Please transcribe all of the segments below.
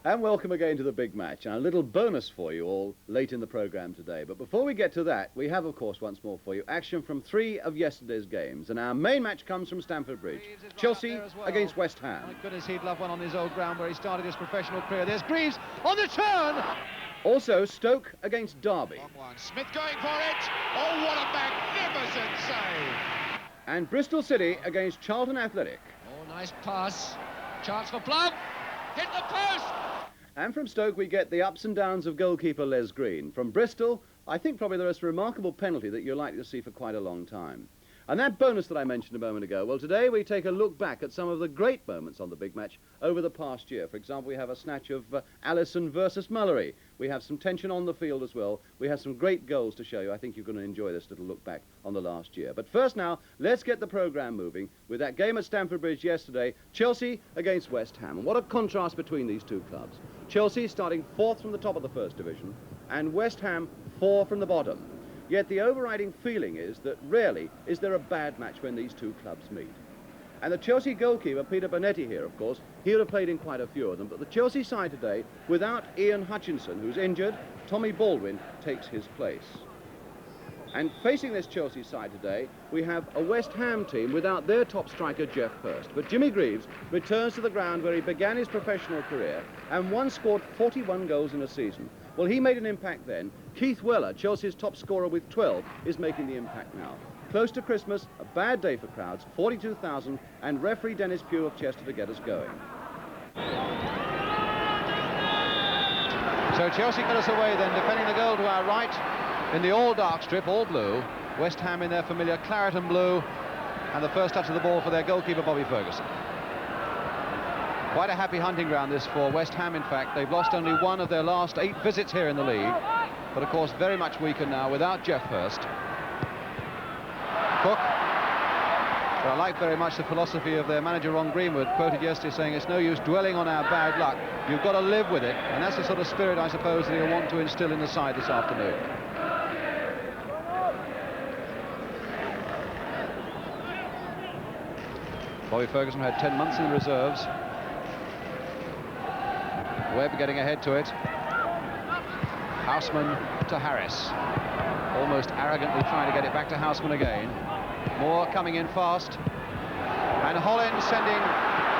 And welcome again to the big match. And a little bonus for you all late in the programme today. But before we get to that, we have, of course, once more for you, action from 3 of yesterday's games. And our main match comes from Stamford Bridge. Chelsea against West Ham. My goodness, he'd love one on his old ground where he started his professional career. There's Greaves on the turn! Also, Stoke against Derby. Smith going for it. Oh, what a magnificent save! And Bristol City against Charlton Athletic. Oh, nice pass. Chance for Plum. Hit the post! And from Stoke, we get the ups and downs of goalkeeper Les Green. From Bristol, I think probably the most remarkable penalty that you're likely to see for quite a long time. And that bonus that I mentioned a moment ago, well, today we take a look back at some of the great moments on the big match over the past year. For example, we have a snatch of Allison versus Mullery. We have some tension on the field as well. We have some great goals to show you. I think you're going to enjoy this little look back on the last year. But first now, let's get the programme moving with that game at Stamford Bridge yesterday, Chelsea against West Ham. And what a contrast between these two clubs. Chelsea starting 4th from the top of the First Division and West Ham 4 from the bottom. Yet the overriding feeling is that rarely is there a bad match when these two clubs meet. And the Chelsea goalkeeper, Peter Bonetti here, of course, he would have played in quite a few of them, but the Chelsea side today, without Ian Hutchinson, who's injured, Tommy Baldwin takes his place. And facing this Chelsea side today, we have a West Ham team without their top striker, Geoff Hurst. But Jimmy Greaves returns to the ground where he began his professional career and once scored 41 goals in a season. Well, he made an impact then. Keith Weller, Chelsea's top scorer with 12, is making the impact now. Close to Christmas, a bad day for crowds, 42,000, and referee Dennis Pugh of Chester to get us going. So Chelsea got us away then, defending the goal to our right in the all dark strip, all blue. West Ham in their familiar claret and blue, and the first touch of the ball for their goalkeeper, Bobby Ferguson. Quite a happy hunting ground this for West Ham, in fact. They've lost only 1 of their last 8 visits here in the league, but of course very much weaker now without Geoff Hurst. Cook. But I like very much the philosophy of their manager, Ron Greenwood, quoted yesterday saying it's no use dwelling on our bad luck. You've got to live with it, and that's the sort of spirit, I suppose, that he'll want to instill in the side this afternoon. Bobby Ferguson had 10 months in the reserves. Webb getting ahead to it. Houseman to Harris. Almost arrogantly trying to get it back to Houseman again. Moore coming in fast. And Hollins sending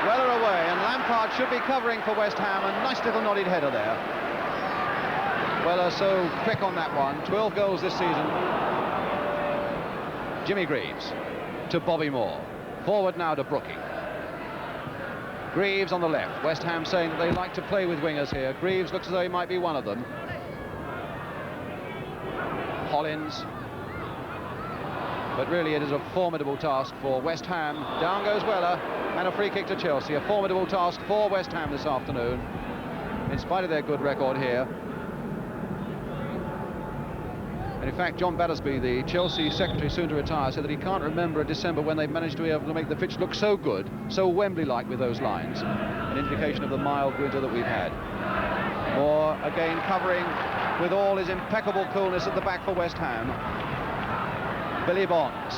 Weller away. And Lampard should be covering for West Ham. A nice little nodded header there. Weller so quick on that one. 12 goals this season. Jimmy Greaves to Bobby Moore. Forward now to Brookie. Greaves on the left. West Ham saying that they like to play with wingers here. Greaves looks as though he might be one of them. Hollins. But really it is a formidable task for West Ham. Down goes Weller, and a free kick to Chelsea. A formidable task for West Ham this afternoon, in spite of their good record here. And in fact, John Battersby, the Chelsea secretary soon to retire, said that he can't remember a December when they managed to be able to make the pitch look so good, so Wembley-like with those lines. An indication of the mild winter that we've had. Moore again covering with all his impeccable coolness at the back for West Ham. Billy Bonds.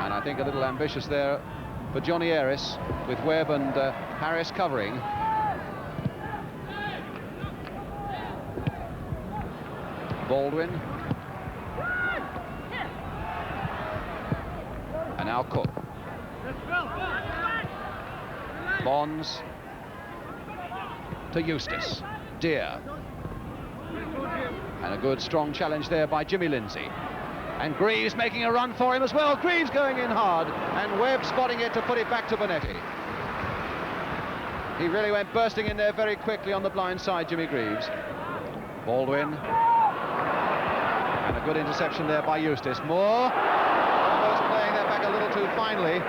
And I think a little ambitious there for Johnny Harris, with Webb and Harris covering. Baldwin. And now Cook. Bonds to Eustace. Deere. And a good strong challenge there by Jimmy Lindsay. And Greaves making a run for him as well. Greaves going in hard, and Webb spotting it to put it back to Bonetti. He really went bursting in there very quickly on the blind side, Jimmy Greaves. Baldwin. And a good interception there by Eustace. Moore almost playing that back a little too finely.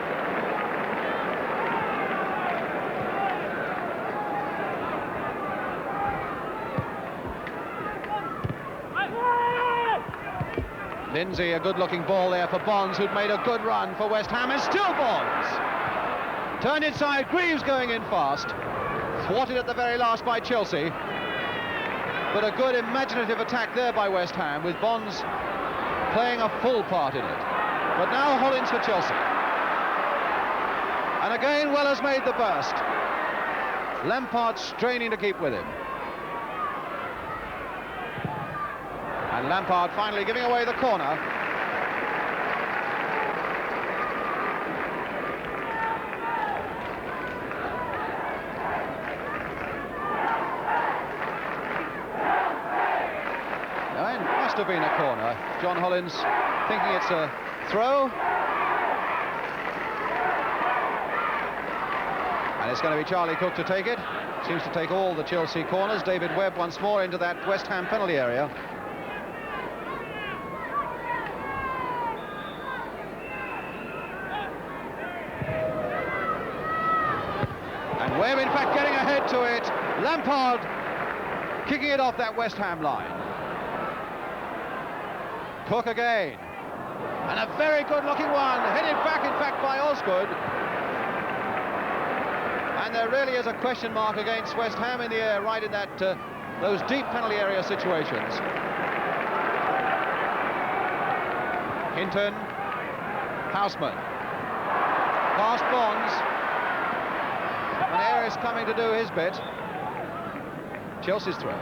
Lindsay, a good-looking ball there for Bonds, who'd made a good run for West Ham, and still Bonds. Turned inside, Greaves going in fast. Thwarted at the very last by Chelsea. But a good imaginative attack there by West Ham, with Bonds playing a full part in it. But now Hollins for Chelsea. And again, Weller's made the burst. Lampard straining to keep with him. And Lampard finally giving away the corner. Now, it must have been a corner. John Hollins thinking it's a throw. And it's going to be Charlie Cook to take it. Seems to take all the Chelsea corners. David Webb once more into that West Ham penalty area. And Webb, in fact, getting ahead to it. Lampard kicking it off that West Ham line. Cook again. And a very good-looking one. Headed back, in fact, by Osgood. And there really is a question mark against West Ham in the air, right in that those deep penalty area situations. Hinton, Houseman, past Bonds, and Ayres coming to do his bit. Chelsea's throw.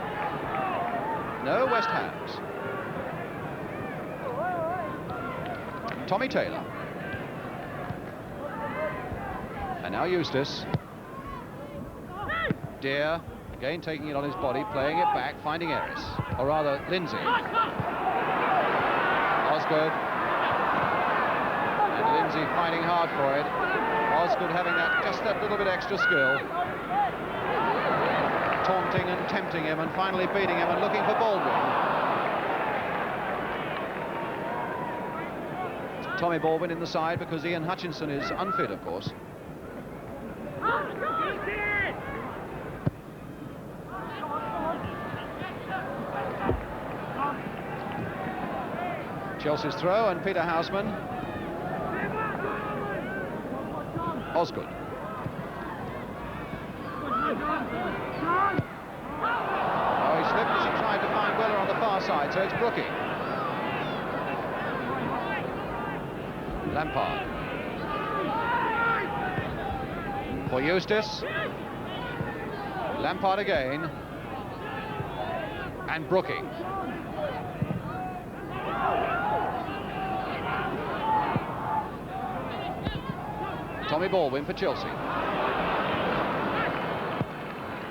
No, West Ham's. Tommy Taylor. And now Eustace. Deere, again taking it on his body, playing it back, finding Ayres, or rather Lindsay. Osgood. And Lindsay fighting hard for it. Osgood having just that little bit extra skill. Taunting and tempting him and finally beating him and looking for Baldwin. Tommy Baldwin in the side because Ian Hutchinson is unfit, of course. Chelsea's throw, and Peter Houseman. Osgood. Oh, he slipped as he tried to find Weller on the far side, so it's Brookie. Lampard. For Eustace. Lampard again. And Brookie. Tommy Baldwin for Chelsea.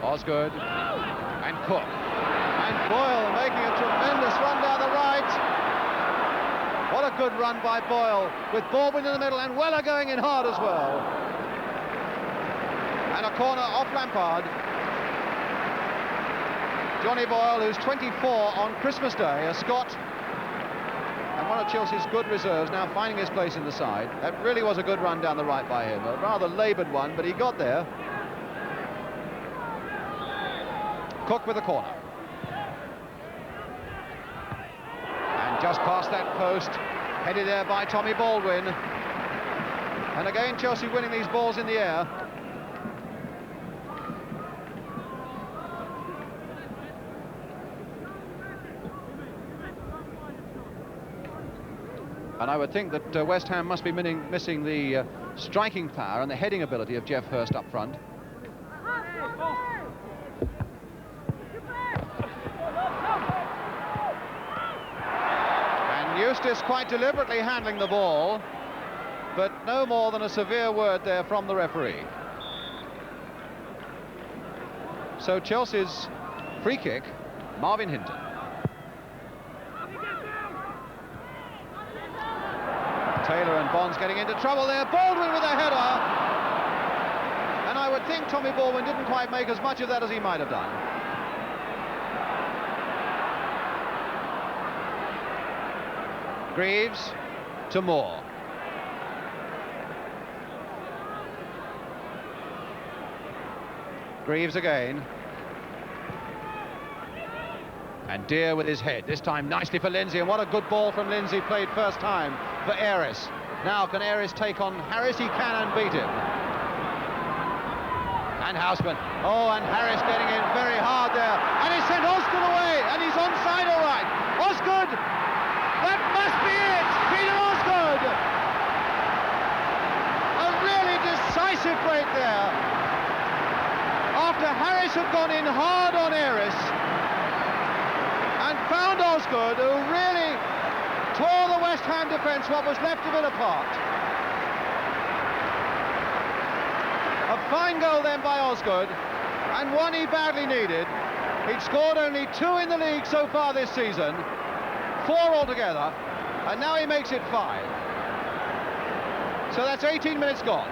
Osgood and Cook. And Boyle making a tremendous run down the right. What a good run by Boyle, with Baldwin in the middle and Weller going in hard as well. And a corner off Lampard. Johnny Boyle, who's 24 on Christmas Day, a Scot, and one of Chelsea's good reserves, now finding his place in the side. That really was a good run down the right by him. A rather laboured one, but he got there. Cook with the corner. And just past that post, headed there by Tommy Baldwin. And again, Chelsea winning these balls in the air. And I would think that West Ham must be missing the striking power and the heading ability of Jeff Hurst up front. And Eustace quite deliberately handling the ball, but no more than a severe word there from the referee. So Chelsea's free kick, Marvin Hinton. Taylor and Bonds getting into trouble there. Baldwin with a header. And I would think Tommy Baldwin didn't quite make as much of that as he might have done. Greaves to Moore. Greaves again. And Deere with his head, this time nicely for Lindsay, and what a good ball from Lindsay, played first time for Ayres. Now can Ayres take on Harris? He can, and beat him. And Houseman, oh, and Harris getting in very hard there, and he sent Osgood away, and he's onside all right. Osgood, that must be it, Peter Osgood. A really decisive had gone in hard on Eris and found Osgood, who really tore the West Ham defence, what was left of it, apart. A fine goal then by Osgood, and one he badly needed. He'd scored only 2 in the league so far this season, 4 altogether, and now he makes it 5. So that's 18 minutes gone.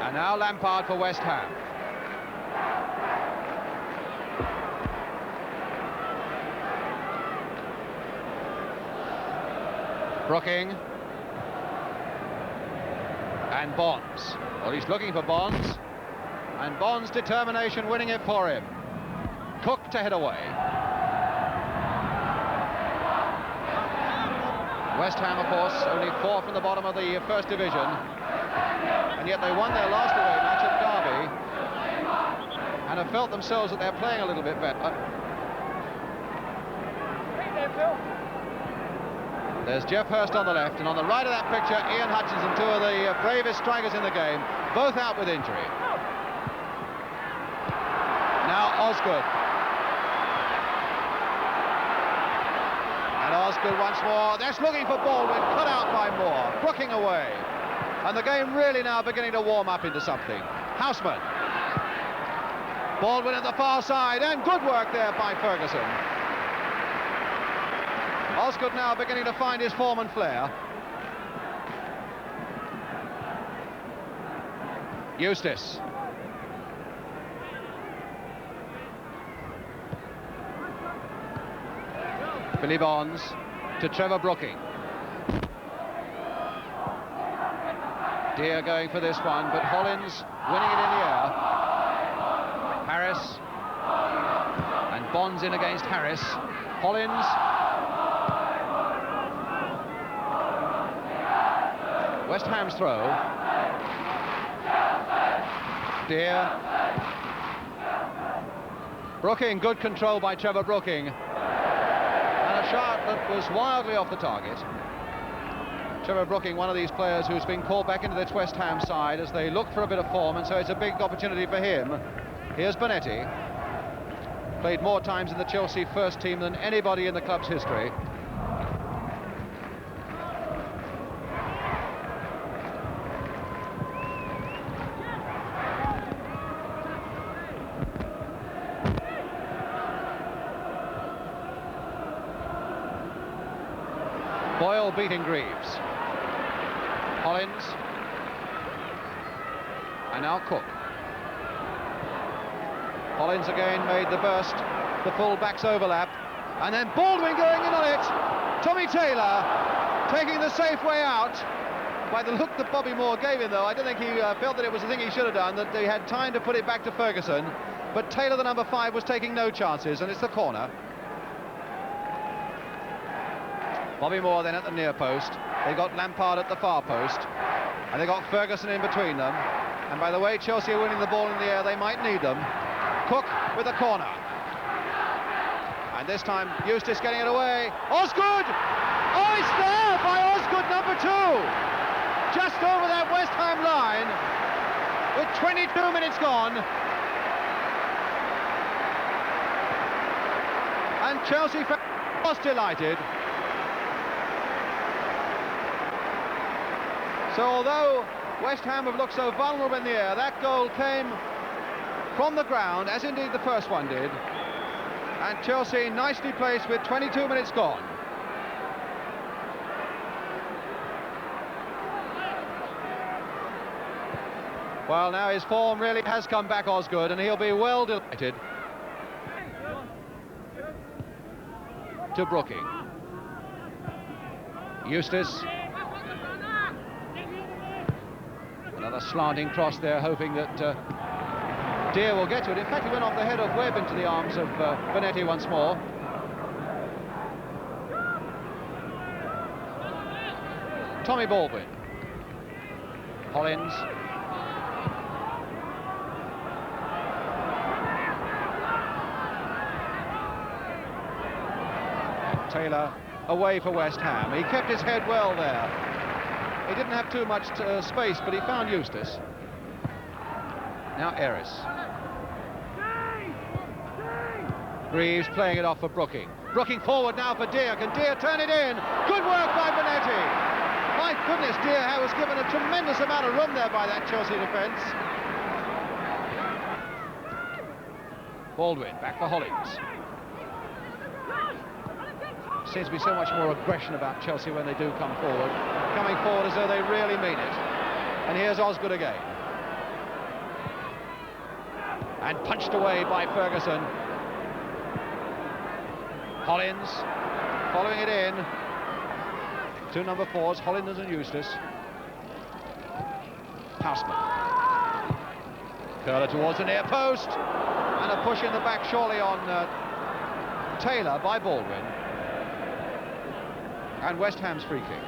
And now Lampard for West Ham. Brooking. And Bonds. Well, he's looking for Bonds. And Bonds' determination winning it for him. Cook to head away. West Ham, of course, only 4 from the bottom of the First Division. And yet they won their last away match at Derby. And have felt themselves that they're playing a little bit better. There's Jeff Hurst on the left, and on the right of that picture, Ian Hutchinson, 2 of the bravest strikers in the game, both out with injury. Now Osgood. And Osgood once more. That's looking for Baldwin, cut out by Moore. Brooking away. And the game really now beginning to warm up into something. Houseman. Baldwin at the far side, and good work there by Ferguson. Osgood now beginning to find his form and flair. Eustace. Billy Bonds to Trevor Brooking. Deere going for this one, but Hollins winning it in the air. Harris. And Bonds in against Harris. Hollins. West Ham's throw. Deere. Brooking, good control by Trevor Brooking. And a shot that was wildly off the target. Trevor Brooking, one of these players who's been called back into this West Ham side as they look for a bit of form, and so it's a big opportunity for him. Here's Bonetti. Played more times in the Chelsea first team than anybody in the club's history. Boyle beating Greaves. Hollins. And now Cook. Hollins again made the burst, the full-backs overlap, and then Baldwin going in on it. Tommy Taylor taking the safe way out. By the look that Bobby Moore gave him, though, I don't think he felt that it was the thing he should have done, that he had time to put it back to Ferguson. But Taylor, the number 5, was taking no chances, and it's the corner. Bobby Moore then at the near post. They got Lampard at the far post, and they got Ferguson in between them. And by the way, Chelsea are winning the ball in the air, they might need them. Cook with a corner. And this time, Eustace getting it away. Osgood! Oh, it's there by Osgood, number 2. Just over that West Ham line, with 22 minutes gone. And Chelsea was delighted. So although West Ham have looked so vulnerable in the air, that goal came from the ground, as indeed the first one did. And Chelsea nicely placed with 22 minutes gone. Well, now his form really has come back, Osgood, and he'll be well delighted. To Brooking. Eustace. Another slanting cross there, hoping that Deere will get to it. In fact, he went off the head of Webb into the arms of Bonetti once more. Tommy Baldwin. Hollins. Taylor away for West Ham. He kept his head well there. He didn't have too much space, but he found Eustace. Now Eris. Greaves playing it off for Brooking. Brooking forward now for Deere. Can Deere turn it in? Good work by Bonetti. My goodness, Deere was given a tremendous amount of room there by that Chelsea defence. Baldwin back for Hollins. Seems to be so much more aggression about Chelsea when they do come forward. Coming forward as though they really mean it. And here's Osgood again. And punched away by Ferguson. Hollins following it in. Two number 4s, Hollins and Eustace. Houseman. Curler towards the near post. And a push in the back surely on Taylor by Baldwin. And West Ham's free kick.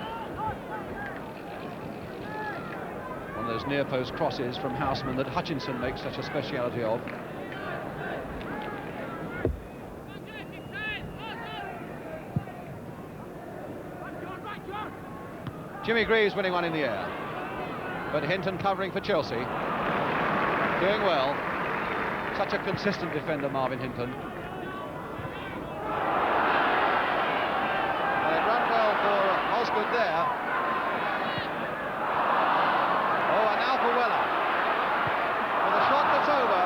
One of those near post crosses from Houseman that Hutchinson makes such a speciality of. Jimmy Greaves winning one in the air, but Hinton covering for Chelsea, doing well. Such a consistent defender, Marvin Hinton. Well, it ran well for Osgood there. Oh, and now for Weller with a shot that's over.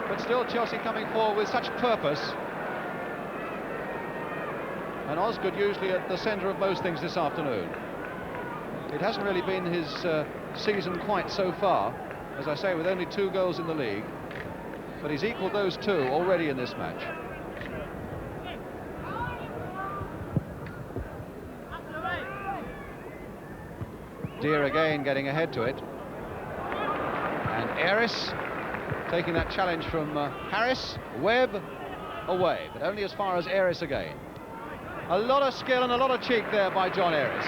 But still Chelsea coming forward with such purpose. And Osgood usually at the centre of most things this afternoon. It hasn't really been his season quite so far, as I say, with only 2 goals in the league, but he's equalled those 2 already in this match. Deere again getting ahead to it, and Eris taking that challenge from Harris. Webb away, but only as far as Eris again. A lot of skill and a lot of cheek there by John Eris.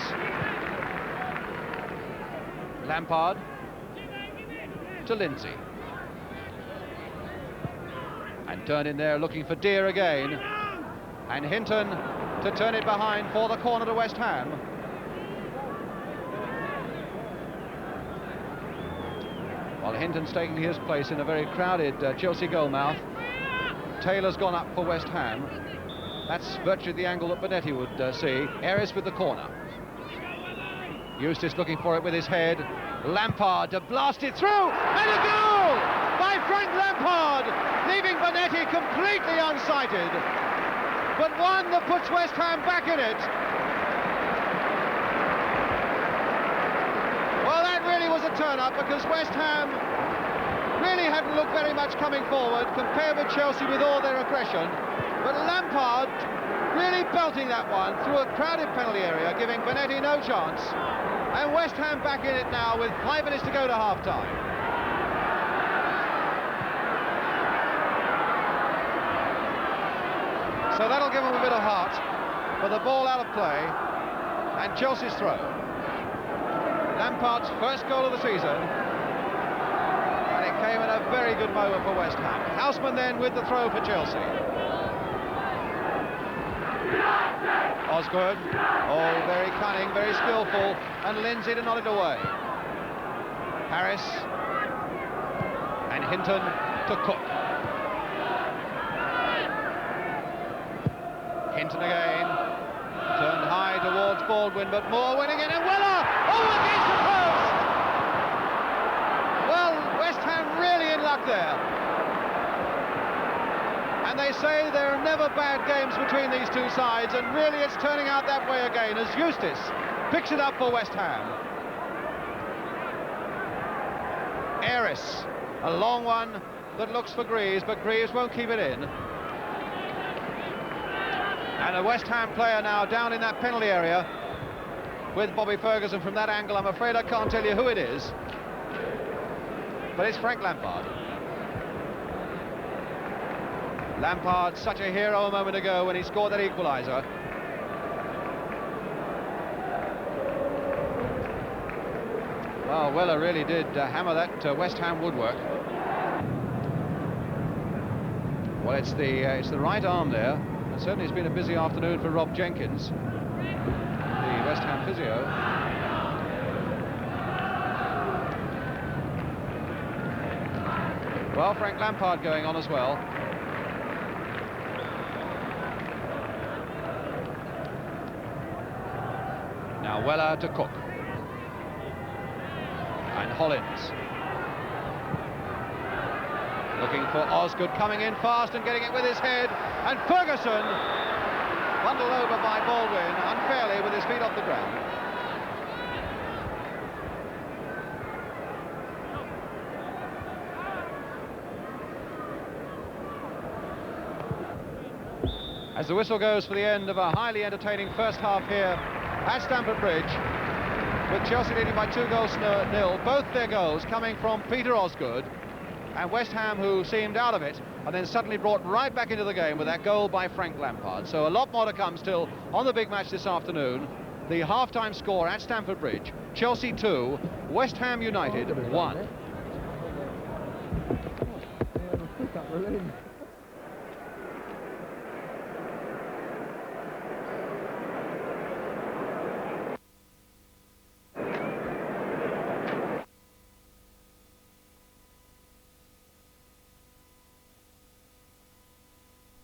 Lampard to Lindsay. And turned in there looking for Deere again. And Hinton to turn it behind for the corner to West Ham. While Hinton's taking his place in a very crowded Chelsea goalmouth. Taylor's gone up for West Ham. That's virtually the angle that Bonetti would see. Eris with the corner. Eustace looking for it with his head. Lampard to blast it through, and a goal by Frank Lampard, leaving Bonetti completely unsighted. But one that puts West Ham back in it. Well, that really was a turn-up, because West Ham really hadn't looked very much coming forward compared with Chelsea with all their aggression. But Lampard really belting that one through a crowded penalty area, giving Bonetti no chance. And West Ham back in it now with 5 minutes to go to half-time. So that'll give them a bit of heart. But the ball out of play, and Chelsea's throw. Lampard's first goal of the season. And it came at a very good moment for West Ham. Houseman then with the throw for Chelsea. Osgood, oh, very cunning, very skillful, and Lindsay to nod it away. Harris and Hinton to Cook. Hinton again, turned high towards Baldwin, but Moore winning it, and Weller, oh, against the post! Well, West Ham really in luck there. And they say there are never bad games between these two sides, and really it's turning out that way again as Eustace picks it up for West Ham. Eris, a long one that looks for Greaves, but Greaves won't keep it in. And a West Ham player now down in that penalty area with Bobby Ferguson from that angle. I'm afraid I can't tell you who it is, but it's Frank Lampard. Lampard, such a hero a moment ago when he scored that equaliser. Well, Weller really did hammer that West Ham woodwork. Well, it's the right arm there, and certainly it's been a busy afternoon for Rob Jenkins, the West Ham physio. Well, Frank Lampard going on as well. Now Weller to Cook. And Hollins. Looking for Osgood, coming in fast and getting it with his head. And Ferguson, bundled over by Baldwin, unfairly with his feet off the ground. As the whistle goes for the end of a highly entertaining first half here at Stamford Bridge, with Chelsea leading by 2-0, both their goals coming from Peter Osgood, and West Ham, who seemed out of it, and then suddenly brought right back into the game with that goal by Frank Lampard. So a lot more to come still on the big match this afternoon. The half-time score at Stamford Bridge, Chelsea 2, West Ham United 1.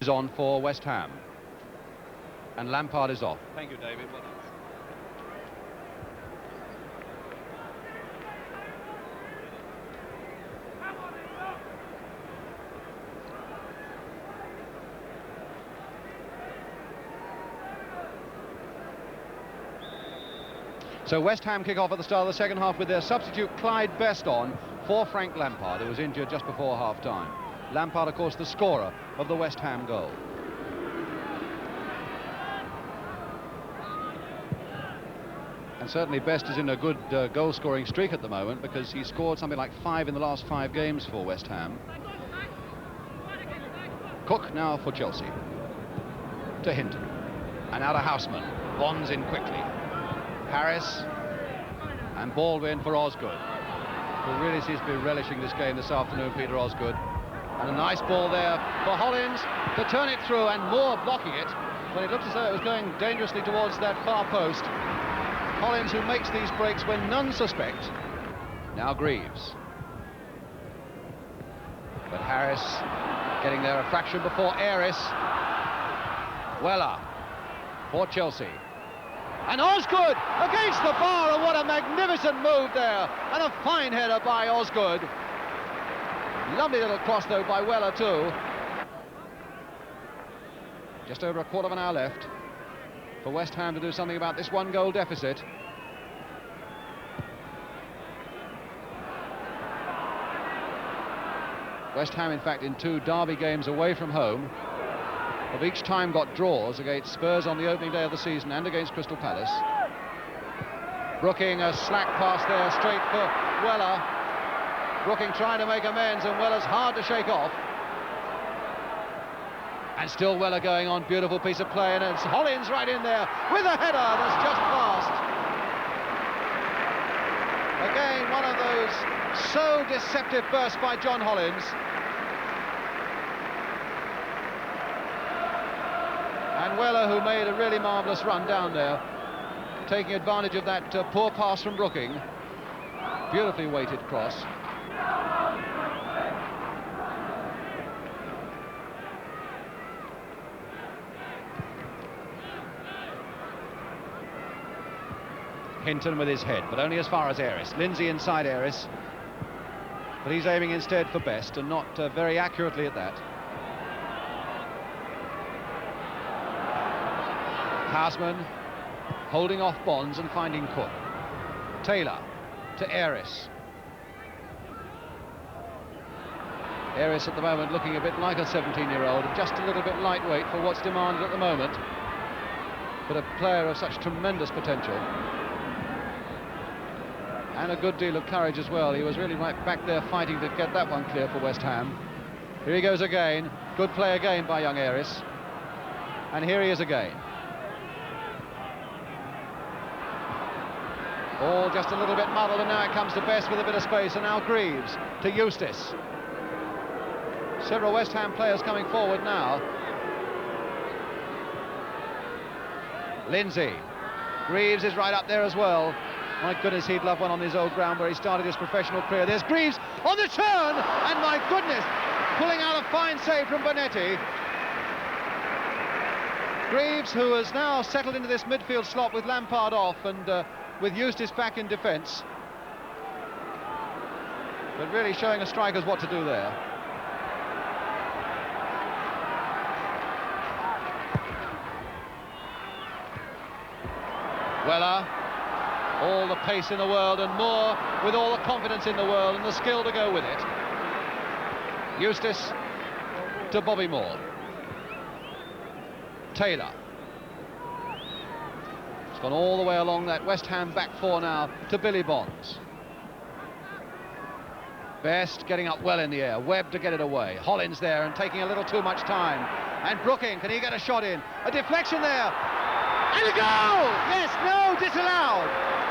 Is on for West Ham, and Lampard is off. Thank you, David. Well done. So West Ham kick off at the start of the second half with their substitute Clyde Best on for Frank Lampard, who was injured just before half-time. Lampard, of course, the scorer of the West Ham goal. And certainly Best is in a good goal-scoring streak at the moment, because he scored something like 5 in the last 5 games for West Ham. Cook now for Chelsea. To Hinton. And now to Houseman. Bonds in quickly. Harris. And Baldwin for Osgood, who really seems to be relishing this game this afternoon, Peter Osgood. And a nice ball there for Hollins to turn it through, and Moore blocking it when it looked as though it was going dangerously towards that far post. Hollins, who makes these breaks when none suspect. Now Greaves. But Harris getting there a fraction before Aris. Weller for Chelsea. And Osgood against the bar, and what a magnificent move there. And a fine header by Osgood. Lovely little cross, though, by Weller, too. Just over a quarter of an hour left for West Ham to do something about this 1-goal deficit. West Ham, in fact, in 2 derby games away from home, have each time got draws against Spurs on the opening day of the season and against Crystal Palace. Brooking, a slack pass there, straight for Weller. Brooking trying to make amends, and Weller's hard to shake off. And still Weller going on, beautiful piece of play, and it's Hollins right in there with a header that's just passed. Again, one of those so deceptive bursts by John Hollins. And Weller, who made a really marvellous run down there, taking advantage of that poor pass from Brooking. Beautifully weighted cross. Hinton with his head, but only as far as Aris. Lindsay inside Aris, but he's aiming instead for Best, and not very accurately at that. Houseman holding off Bonds and finding Cook. Taylor to Aris. Aris at the moment looking a bit like a 17-year-old, just a little bit lightweight for what's demanded at the moment, but a player of such tremendous potential. And a good deal of courage as well. He was really right back there fighting to get that one clear for West Ham. Here he goes again. Good play again by young Aris. And here he is again. All just a little bit muddled, and now it comes to Best with a bit of space, and now Greaves to Eustace. Several West Ham players coming forward now. Lindsay. Greaves is right up there as well. My goodness, he'd love one on his old ground where he started his professional career. There's Greaves on the turn, and my goodness, pulling out a fine save from Bonetti. Greaves, who has now settled into this midfield slot with Lampard off and with Eustace back in defence. But really showing the strikers what to do there. Weller, all the pace in the world, and Moore with all the confidence in the world and the skill to go with it. Eustace to Bobby Moore. Taylor. It's gone all the way along that West Ham back four now to Billy Bonds. Best getting up well in the air. Webb to get it away. Hollins there and taking a little too much time. And Brooking, can he get a shot in? A deflection there. And a goal! Yes, no, disallowed.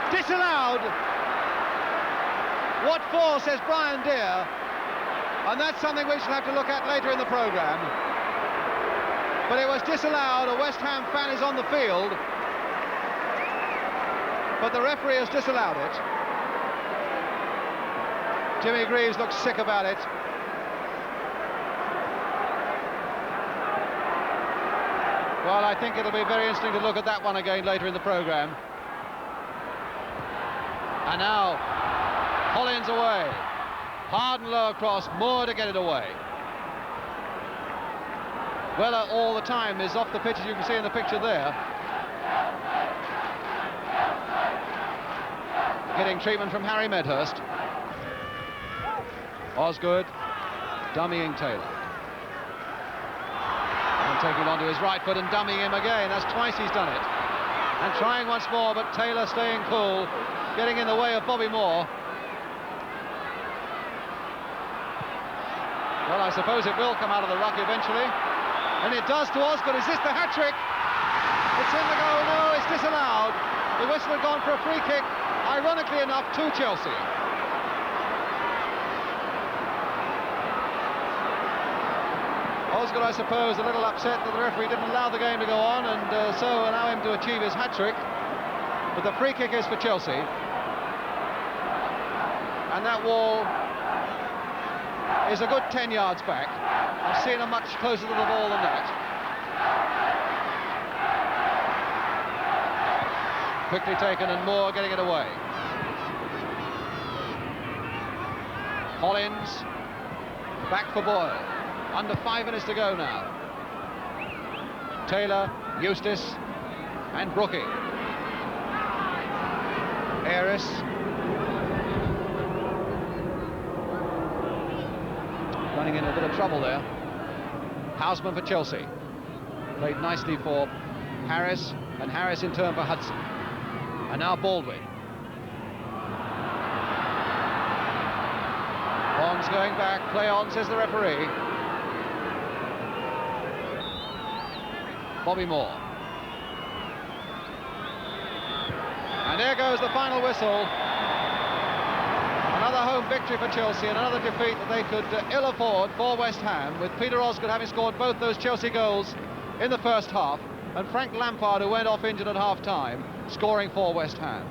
Disallowed. What for, says Brian Deere. And that's something we shall have to look at later in the programme. But it was disallowed. A West Ham fan is on the field. But the referee has disallowed it. Jimmy Greaves looks sick about it. Well, I think it'll be very interesting to look at that one again later in the programme. And now, Hollins away. Hard and low across, Moore to get it away. Weller all the time is off the pitch, as you can see in the picture there. Getting treatment from Harry Medhurst. Osgood, dummying Taylor. And taking it onto his right foot and dummying him again. That's twice he's done it. And trying once more, but Taylor staying cool, getting in the way of Bobby Moore. Well, I suppose it will come out of the ruck eventually. And it does to Osgood. Is this the hat-trick? It's in the goal. No, it's disallowed. The whistle had gone for a free kick, ironically enough, to Chelsea. Osgood, I suppose, a little upset that the referee didn't allow the game to go on and so allow him to achieve his hat-trick. But the free kick is for Chelsea. And that wall is a good 10 yards back. I've seen them much closer to the ball than that. Quickly taken and Moore getting it away. Hollins back for Boyle. Under 5 minutes to go now. Taylor, Eustace and Brooking. Harris. Running in a bit of trouble there. Houseman for Chelsea. Played nicely for Harris, and Harris in turn for Hudson. And now Baldwin. Bonds going back, play on, says the referee. Bobby Moore. And there goes the final whistle. Another home victory for Chelsea and another defeat that they could ill afford for West Ham, with Peter Osgood having scored both those Chelsea goals in the first half, and Frank Lampard, who went off injured at half-time, scoring for West Ham.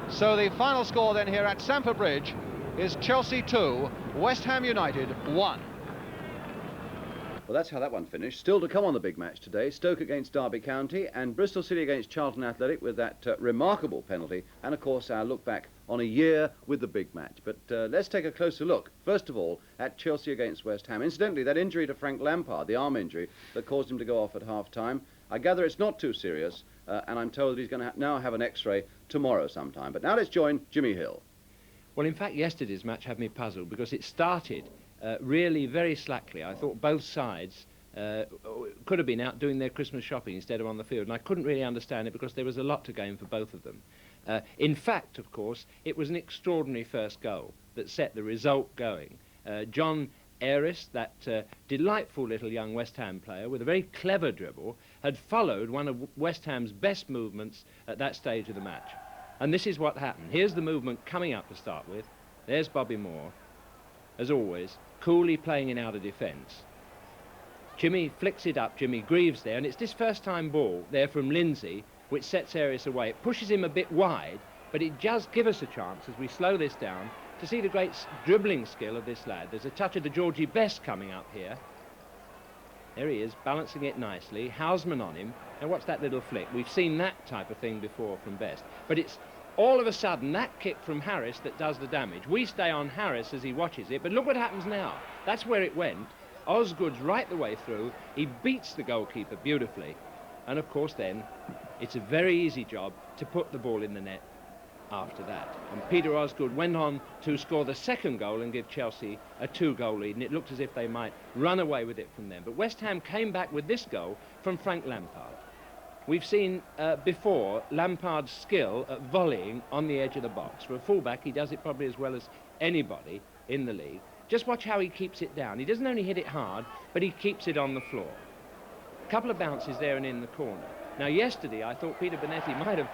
So the final score then here at Stamford Bridge is Chelsea 2, West Ham United 1. Well, that's how that one finished. Still to come on the big match today, Stoke against Derby County and Bristol City against Charlton Athletic with that remarkable penalty, and of course our look back on a year with the big match. But let's take a closer look, first of all, at Chelsea against West Ham. Incidentally, that injury to Frank Lampard, the arm injury that caused him to go off at half-time, I gather it's not too serious, and I'm told that he's going to now have an X-ray tomorrow sometime. But now let's join Jimmy Hill. Well, in fact, yesterday's match had me puzzled because it started really very slackly. I thought both sides could have been out doing their Christmas shopping instead of on the field, and I couldn't really understand it because there was a lot to gain for both of them. In fact, of course, it was an extraordinary first goal that set the result going. John Ayres, that delightful little young West Ham player with a very clever dribble, had followed one of West Ham's best movements at that stage of the match. And this is what happened. Here's the movement coming up to start with. There's Bobby Moore. as always, coolly playing in outer defence. Jimmy flicks it up, Jimmy Greaves there, and it's this first-time ball there from Lindsay which sets Arias away. It pushes him a bit wide, but it does give us a chance, as we slow this down, to see the great dribbling skill of this lad. There's a touch of the Georgie Best coming up here. There he is, balancing it nicely. Houseman on him. And what's that little flick? We've seen that type of thing before from Best. But it's all of a sudden that kick from Harris that does the damage. We stay on Harris as he watches it, but look what happens now. That's where it went. Osgood's right the way through. He beats the goalkeeper beautifully. And of course then, it's a very easy job to put the ball in the net after that. And Peter Osgood went on to score the second goal and give Chelsea a 2-goal lead, and it looked as if they might run away with it from them. But West Ham came back with this goal from Frank Lampard. We've seen before Lampard's skill at volleying on the edge of the box. For a fullback, he does it probably as well as anybody in the league. Just watch how he keeps it down. He doesn't only hit it hard, but he keeps it on the floor. A couple of bounces there and in the corner. Now, yesterday, I thought Peter Bonetti might have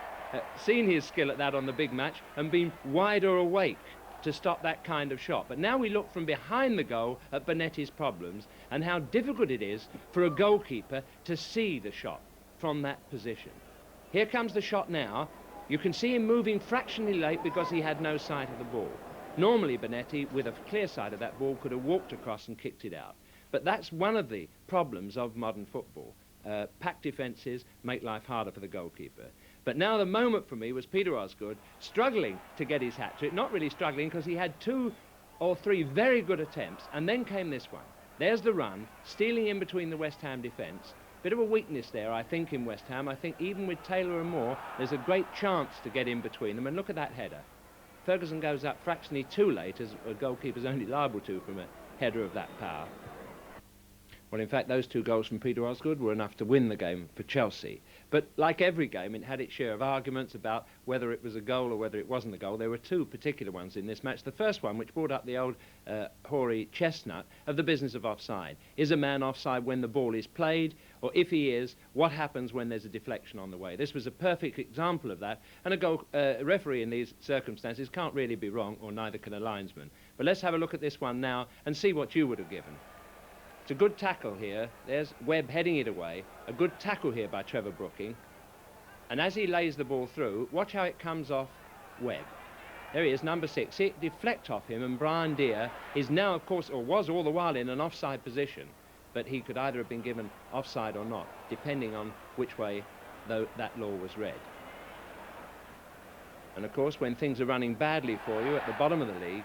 seen his skill at that on the big match and been wider awake to stop that kind of shot. But now we look from behind the goal at Bonetti's problems and how difficult it is for a goalkeeper to see the shot from that position. Here comes the shot now. You can see him moving fractionally late because he had no sight of the ball. Normally, Bonetti, with a clear sight of that ball, could have walked across and kicked it out. But that's one of the problems of modern football. Packed defences make life harder for the goalkeeper. But now the moment for me was Peter Osgood struggling to get his hat-trick. Not really struggling because he had 2 or 3 very good attempts, and then came this one. There's the run, stealing in between the West Ham defence. Bit of a weakness there, I think, in West Ham. I think even with Taylor and Moore, there's a great chance to get in between them. And look at that header. Ferguson goes up fractionally too late, as a goalkeeper's only liable to from a header of that power. Well, in fact, those 2 goals from Peter Osgood were enough to win the game for Chelsea. But like every game, it had its share of arguments about whether it was a goal or whether it wasn't a goal. There were 2 particular ones in this match. The first one, which brought up the old hoary chestnut of the business of offside. Is a man offside when the ball is played? Or if he is, what happens when there's a deflection on the way? This was a perfect example of that. And a referee in these circumstances can't really be wrong, or neither can a linesman. But let's have a look at this one now and see what you would have given. It's a good tackle here. There's Webb heading it away. A good tackle here by Trevor Brooking. And as he lays the ball through, watch how it comes off Webb. There he is, number 6. See it deflect off him, and Brian Deere is now, of course, or was all the while, in an offside position. But he could either have been given offside or not, depending on which way that law was read. And, of course, when things are running badly for you at the bottom of the league,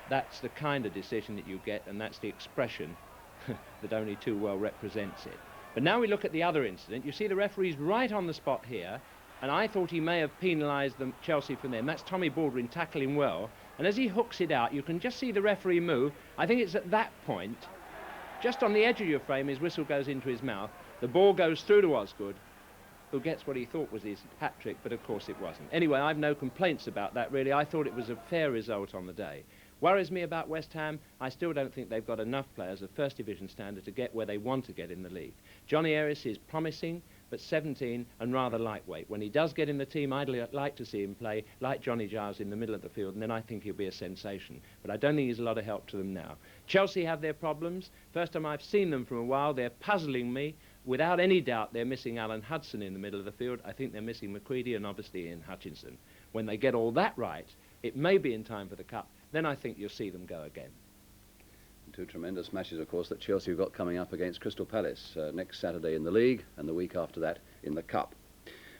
that's the kind of decision that you get, and that's the expression that only too well represents it. But now we look at the other incident. You see the referee's right on the spot here, and I thought he may have penalised Chelsea from them. That's Tommy Baldwin tackling well, and as he hooks it out, you can just see the referee move. I think it's at that point, just on the edge of your frame, his whistle goes into his mouth. The ball goes through to Osgood, who gets what he thought was his hat-trick, but of course it wasn't. Anyway, I've no complaints about that, really. I thought it was a fair result on the day. Worries me about West Ham. I still don't think they've got enough players of First Division standard to get where they want to get in the league. Johnny Arias is promising, but 17 and rather lightweight. When he does get in the team, I'd like to see him play like Johnny Giles in the middle of the field, and then I think he'll be a sensation. But I don't think he's a lot of help to them now. Chelsea have their problems. First time I've seen them from a while. They're puzzling me. Without any doubt, they're missing Alan Hudson in the middle of the field. I think they're missing McCready and obviously Ian Hutchinson. When they get all that right, it may be in time for the Cup. Then I think you'll see them go again. 2 tremendous matches, of course, that Chelsea have got coming up against Crystal Palace next Saturday in the league, and the week after that in the Cup.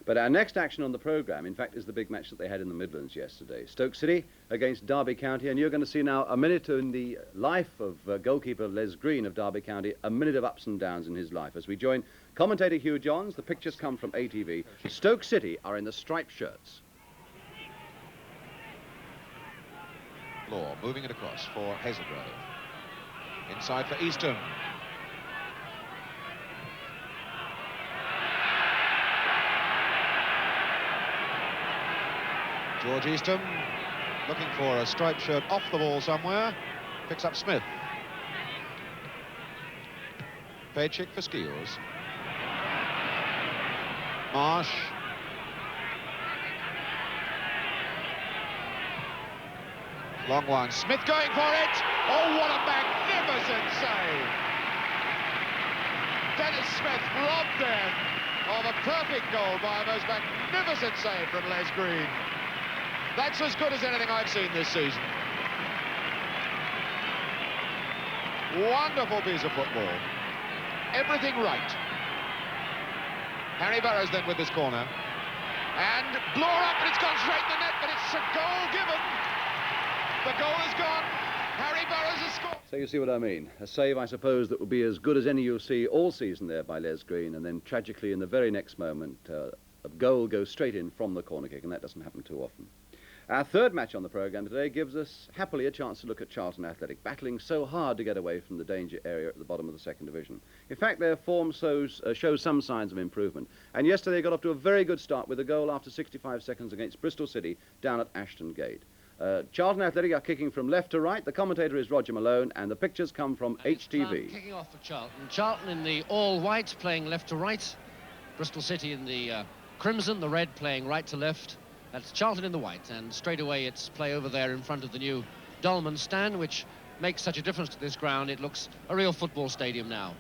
But our next action on the programme, in fact, is the big match that they had in the Midlands yesterday. Stoke City against Derby County, and you're going to see now a minute in the life of goalkeeper Les Green of Derby County, a minute of ups and downs in his life. As we join commentator Hugh Johns, the pictures come from ATV. Stoke City are in the striped shirts. Law moving it across for Hazelgrove. Inside for Easton. George Easton looking for a striped shirt off the ball somewhere. Picks up Smith. Paycheck for Skeels. Marsh. Long one. Smith going for it. Oh, what a magnificent save. Dennis Smith robbed them of a perfect goal by a most magnificent save from Les Green. That's as good as anything I've seen this season. Wonderful piece of football. Everything right. Harry Burrows then with this corner. And blow up, and it's gone straight in the net, but it's a goal given. The goal is gone. Harry Burrows has scored. So you see what I mean. A save, I suppose, that would be as good as any you'll see all season there by Les Green, and then tragically in the very next moment, a goal goes straight in from the corner kick, and that doesn't happen too often. Our third match on the programme today gives us, happily, a chance to look at Charlton Athletic, battling so hard to get away from the danger area at the bottom of the second division. In fact, their form shows some signs of improvement. And yesterday they got off to a very good start with a goal after 65 seconds against Bristol City down at Ashton Gate. Charlton Athletic are kicking from left to right. The commentator is Roger Malone, and the pictures come from HTV. Kicking off for Charlton. Charlton in the all-white, playing left to right. Bristol City in the crimson, the red playing right to left. That's Charlton in the white, and straight away it's play over there in front of the new Dolman stand, which makes such a difference to this ground. It looks a real football stadium now.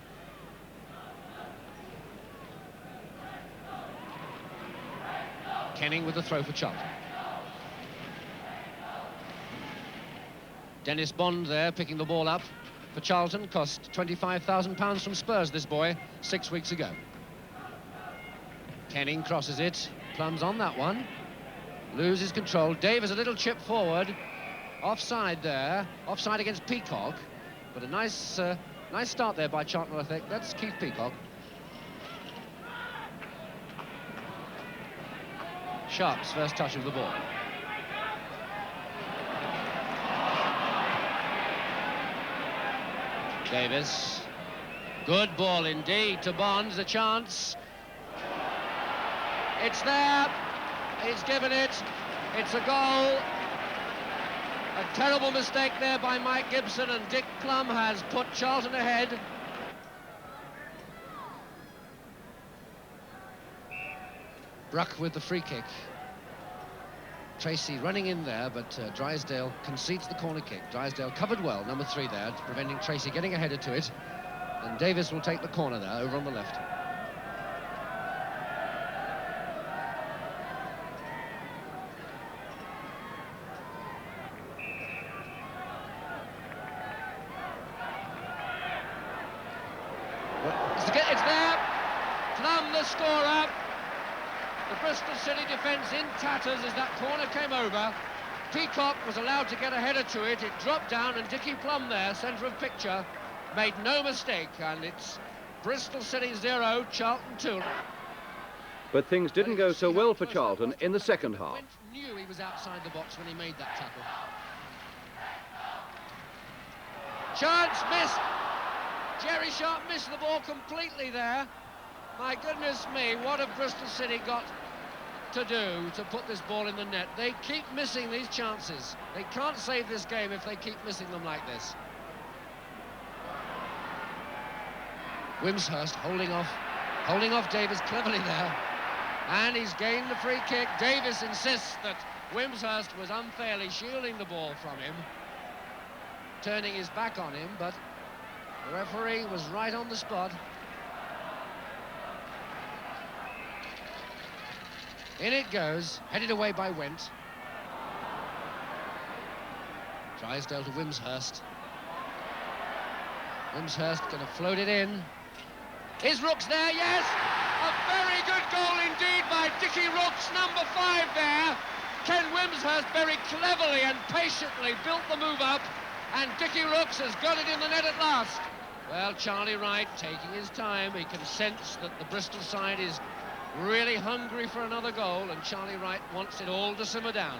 Kenning with the throw for Charlton. Dennis Bond there picking the ball up for Charlton. Cost £25,000 from Spurs, this boy, 6 weeks ago. Kenning crosses it, plums on that one. Loses control. Davis a little chip forward. Offside there. Offside against Peacock. But a nice start there by Charlton, I think. That's Keith Peacock. Sharp's first touch of the ball. Davis. Good ball indeed to Bonds. A chance. It's there. He's given it. It's a goal. A terrible mistake there by Mike Gibson, and Dick Plum has put Charlton ahead. Bruck with the free kick. Tracy running in there, but Drysdale concedes the corner kick. Drysdale covered well, number 3 there, preventing Tracy getting a header to it. And Davis will take the corner there, over on the left. It's there. Plum the scorer. The Bristol City defence in tatters as that corner came over. Peacock was allowed to get a header to it. It dropped down, and Dickie Plum there, centre of picture, made no mistake, and it's Bristol City 0, Charlton 2. But things didn't go so well for Charlton in the second half. Knew he was outside the box when he made that tackle. Chance missed. Jerry Sharp missed the ball completely there. My goodness me, what have Bristol City got to do to put this ball in the net? They keep missing these chances. They can't save this game if they keep missing them like this. Wimshurst holding off Davis cleverly there. And he's gained the free kick. Davis insists that Wimshurst was unfairly shielding the ball from him, turning his back on him, but the referee was right on the spot. In it goes, headed away by Went. Drysdale to Wimshurst. Wimshurst going to float it in. Is Rooks there? Yes! A very good goal indeed by Dickie Rooks, number 5 there. Ken Wimshurst very cleverly and patiently built the move up, and Dickie Rooks has got it in the net at last. Well, Charlie Wright taking his time. He can sense that the Bristol side is really hungry for another goal, and Charlie Wright wants it all to simmer down.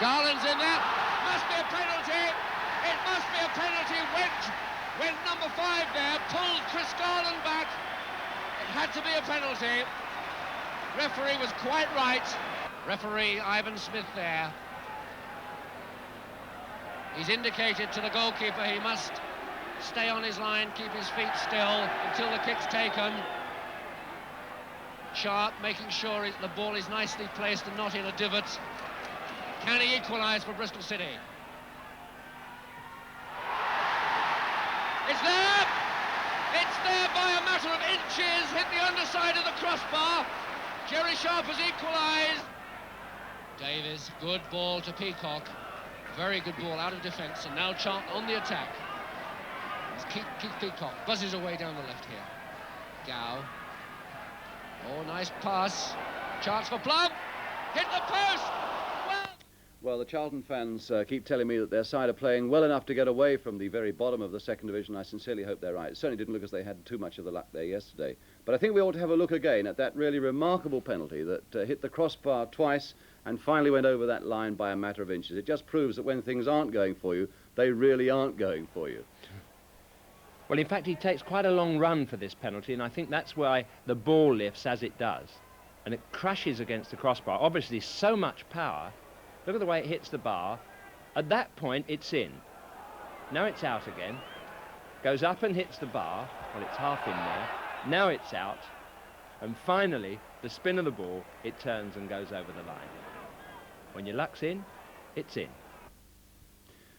Garland's in there. Must be a penalty. It must be a penalty. When number 5 there pulled Chris Garland back. It had to be a penalty. Referee was quite right. Referee Ivan Smith there. He's indicated to the goalkeeper he must stay on his line, keep his feet still until the kick's taken. Sharp making sure the ball is nicely placed and not in a divot. Can he equalise for Bristol City? It's there! It's there by a matter of inches, hit the underside of the crossbar. Jerry Sharp has equalised. Davies, good ball to Peacock. Very good ball out of defence, and now Charlton on the attack. Keith Peacock buzzes away down the left here. Gow. Oh, nice pass. Chance for Plum. Hit the post. Well, the Charlton fans keep telling me that their side are playing well enough to get away from the very bottom of the second division. I sincerely hope they're right. It certainly didn't look as they had too much of the luck there yesterday. But I think we ought to have a look again at that really remarkable penalty that hit the crossbar twice and finally went over that line by a matter of inches. It just proves that when things aren't going for you, they really aren't going for you. Well, in fact, he takes quite a long run for this penalty, and I think that's why the ball lifts as it does. And it crashes against the crossbar. Obviously, so much power. Look at the way it hits the bar. At that point, it's in. Now it's out again. Goes up and hits the bar. Well, it's half in there. Now it's out. And finally, the spin of the ball, it turns and goes over the line. When your luck's in, it's in.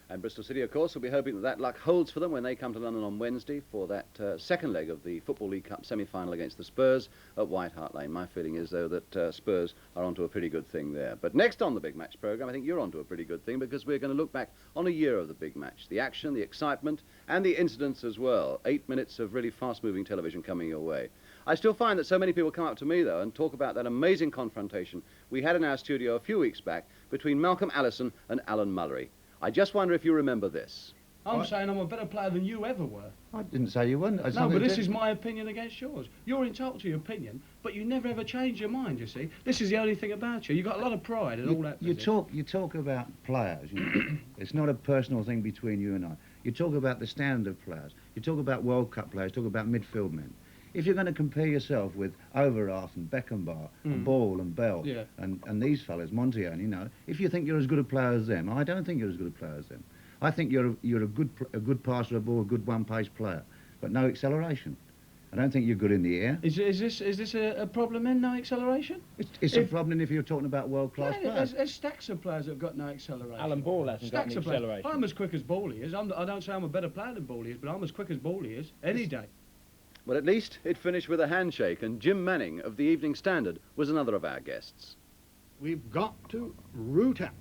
And Bristol City, of course, will be hoping that that luck holds for them when they come to London on Wednesday for that second leg of the Football League Cup semi-final against the Spurs at White Hart Lane. My feeling is, though, that Spurs are onto a pretty good thing there. But next on the Big Match programme, I think you're onto a pretty good thing, because we're going to look back on a year of the Big Match. The action, the excitement, and the incidents as well. 8 minutes of really fast-moving television coming your way. I still find that so many people come up to me, though, and talk about that amazing confrontation we had in our studio a few weeks back between Malcolm Allison and Alan Mullery. I just wonder if you remember this. I'm saying I'm a better player than you ever were. I didn't say you weren't. No, but this is my opinion against yours. You're entitled to your opinion, but you never ever change your mind, you see. This is the only thing about you. You've got a lot of pride and all that. You talk about players. You know. It's not a personal thing between you and I. You talk about the standard of players. You talk about World Cup players, talk about midfield men. If you're going to compare yourself with Overath and Beckenbauer and Ball and Bell and these fellas, Montione, you know, if you think you're as good a player as them, I don't think you're as good a player as them. I think you're a good passer of ball, a good one-pace player, but no acceleration. I don't think you're good in the air. Is this a problem then, no acceleration? It's a problem if you're talking about world-class players. There's stacks of players that have got no acceleration. Alan Ball hasn't got any acceleration. I'm as quick as Ball is. I don't say I'm a better player than Ball is, but I'm as quick as Ball is any day. Well, at least it finished with a handshake, and Jim Manning of the Evening Standard was another of our guests. We've got to root out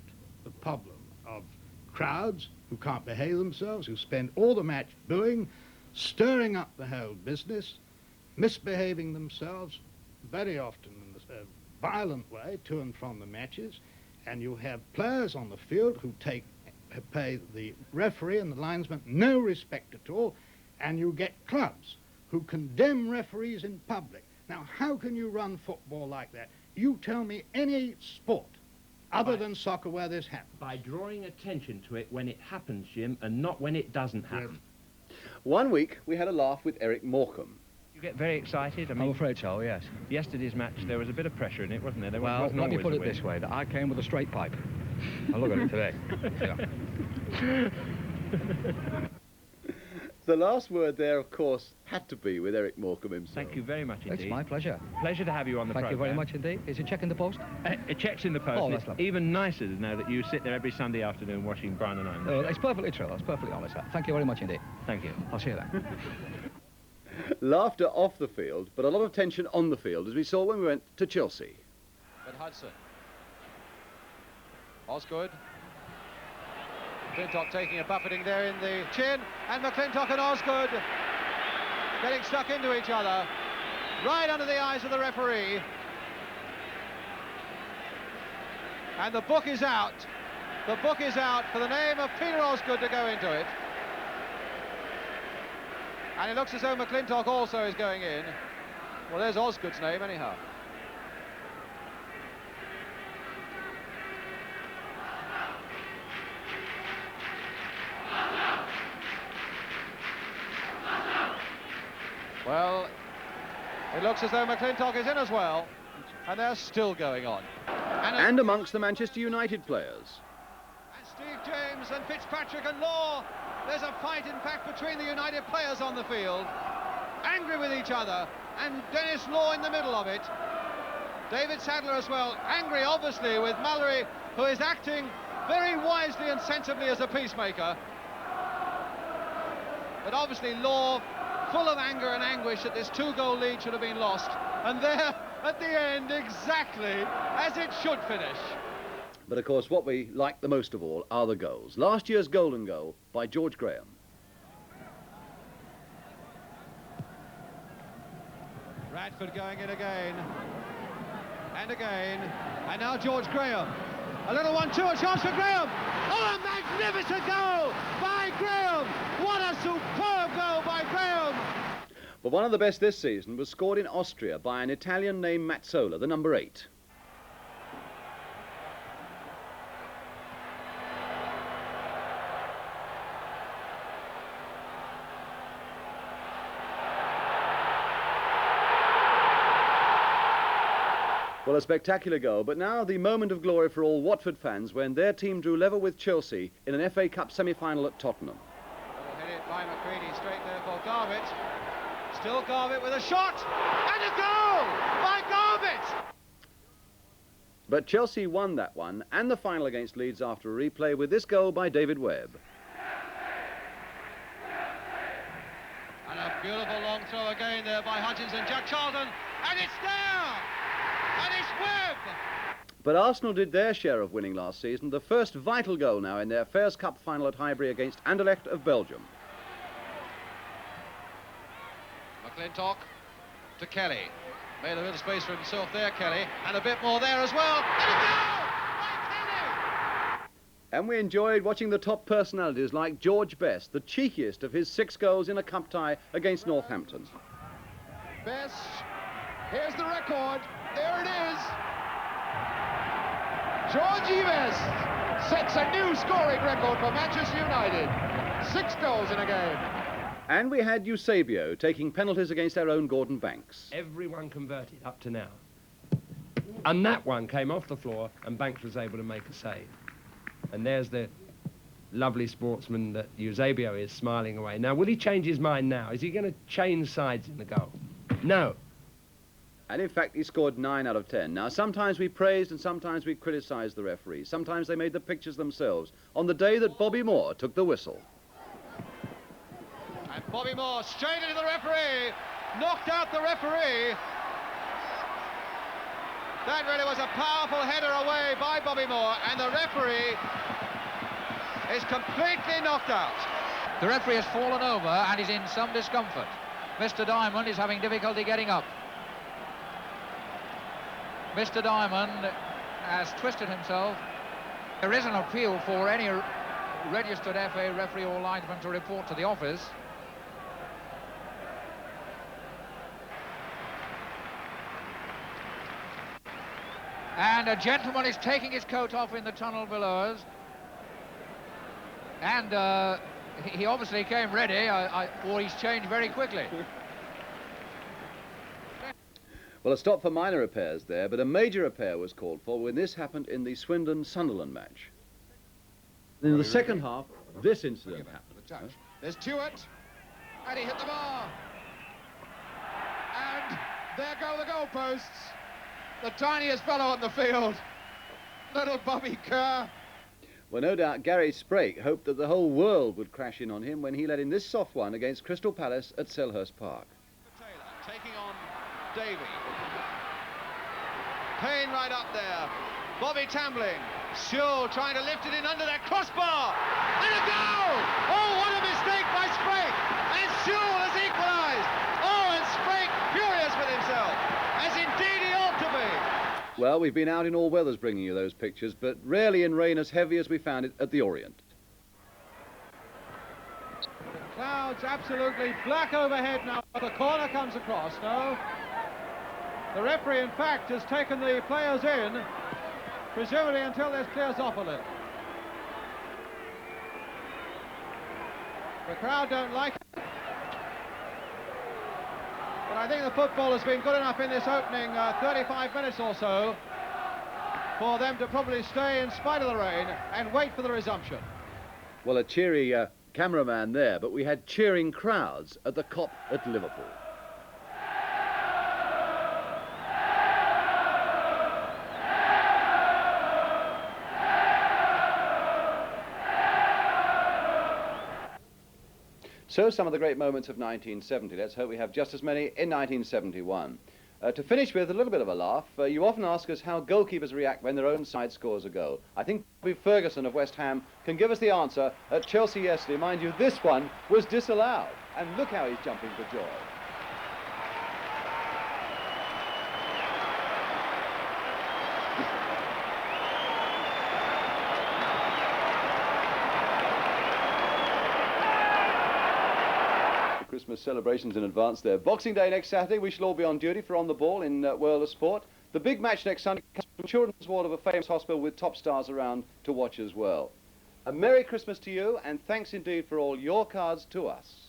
the problem of crowds who can't behave themselves, who spend all the match booing, stirring up the whole business, misbehaving themselves very often in a violent way to and from the matches, and you have players on the field who pay the referee and the linesman no respect at all, and you get clubs who condemn referees in public. Now, how can you run football like that? You tell me any sport other than soccer where this happens. By drawing attention to it when it happens, Jim, and not when it doesn't happen. One week, we had a laugh with Eric Morecambe. You get very excited? I mean, I'm afraid so, yes. Yesterday's match, there was a bit of pressure in it, wasn't there? Well, let me put it this way, that I came with a straight pipe. Now look at it today. Yeah. The last word there, of course, had to be with Eric Morecambe himself. Thank you very much indeed. It's my pleasure. Pleasure to have you on the programme. Thank you very much indeed. Is it check in the post? It checks in the post. Oh, that's it's lovely. even nicer to know that you sit there every Sunday afternoon watching Brian and I. It's perfectly true. That's perfectly honest. Thank you very much indeed. Thank you. I'll see you then. Laughter off the field, but a lot of tension on the field, as we saw when we went to Chelsea. But Hudson. Osgood. McClintock taking a buffeting there in the chin, and McClintock and Osgood getting stuck into each other, right under the eyes of the referee. And the book is out. The book is out for the name of Peter Osgood to go into it. And it looks as though McClintock also is going in. Well, there's Osgood's name anyhow. Well, it looks as though McClintock is in as well, and they're still going on. And amongst the Manchester United players. Steve James and Fitzpatrick and Law. There's a fight, in fact, between the United players on the field. Angry with each other, and Dennis Law in the middle of it. David Sadler as well, angry obviously with Mallory, who is acting very wisely and sensibly as a peacemaker. But obviously Law, full of anger and anguish that this 2-goal lead should have been lost. And there, at the end, exactly as it should finish. But of course, what we like the most of all are the goals. Last year's golden goal by George Graham. Radford going in again. And again. And now George Graham. A little 1-2, a chance for Graham. Oh, a magnificent goal by Graham. What a superb goal by Graham. But one of the best this season was scored in Austria by an Italian named Mazzola, the number 8. Well, a spectacular goal, but now the moment of glory for all Watford fans when their team drew level with Chelsea in an FA Cup semi-final at Tottenham. Hit it by McCready, straight there for Garbutt. Still Garbutt with a shot, and a goal by Garbutt! But Chelsea won that one and the final against Leeds after a replay with this goal by David Webb. And a beautiful long throw again there by Hutchinson, Jack Charlton, and it's there! And it's Webb! But Arsenal did their share of winning last season, the first vital goal now in their Fairs Cup final at Highbury against Anderlecht of Belgium. McClintock to Kelly. Made a little space for himself there, Kelly, and a bit more there as well. And a goal by Kelly! And we enjoyed watching the top personalities like George Best, the cheekiest of his 6 goals in a cup tie against Northampton. Best, here's the record. There it is. Georgie Best sets a new scoring record for Manchester United. 6 goals in a game. And we had Eusebio taking penalties against our own Gordon Banks. Everyone converted up to now. And that one came off the floor and Banks was able to make a save. And there's the lovely sportsman that Eusebio is smiling away. Now, will he change his mind now? Is he going to change sides in the goal? No. And in fact, he scored 9 out of 10. Now, sometimes we praised and sometimes we criticised the referees. Sometimes they made the pictures themselves on the day that Bobby Moore took the whistle. And Bobby Moore straight into the referee, knocked out the referee. That really was a powerful header away by Bobby Moore, and the referee is completely knocked out. The referee has fallen over and is in some discomfort. Mr. Diamond is having difficulty getting up. Mr. Diamond has twisted himself. There is an appeal for any registered FA referee or linesman to report to the office. And a gentleman is taking his coat off in the tunnel below us. And he obviously came ready, or he's changed very quickly. Well, a stop for minor repairs there, but a major repair was called for when this happened in the Swindon-Sunderland match. In the second half, this incident happened. There's Stewart, and he hit the bar. And there go the goalposts. The tiniest fellow on the field, little Bobby Kerr. Well, no doubt Gary Sprake hoped that the whole world would crash in on him when he led in this soft one against Crystal Palace at Selhurst Park. Taylor taking on Davey. Payne right up there. Bobby Tambling. Sewell trying to lift it in under that crossbar. And a goal! Oh, what a mistake by Sprake. And Sewell has equalised. Oh, and Sprake furious with himself, as indeed he ought to be. Well, we've been out in all weathers bringing you those pictures, but rarely in rain as heavy as we found it at the Orient. The clouds absolutely black overhead now. The corner comes across, no? The referee, in fact, has taken the players in, presumably until this clears off a little. The crowd don't like it. But I think the football has been good enough in this opening 35 minutes or so for them to probably stay in spite of the rain and wait for the resumption. Well, a cheery cameraman there, but we had cheering crowds at the Kop at Liverpool. So some of the great moments of 1970. Let's hope we have just as many in 1971. To finish with a little bit of a laugh, you often ask us how goalkeepers react when their own side scores a goal. I think Bobby Ferguson of West Ham can give us the answer at Chelsea yesterday. Mind you, this one was disallowed. And look how he's jumping for joy. Christmas celebrations in advance there. Boxing Day next Saturday, we shall all be on duty for On the Ball in World of Sport. The big match next Sunday comes from Children's Ward of a famous hospital with top stars around to watch as well. A Merry Christmas to you, and thanks indeed for all your cards to us.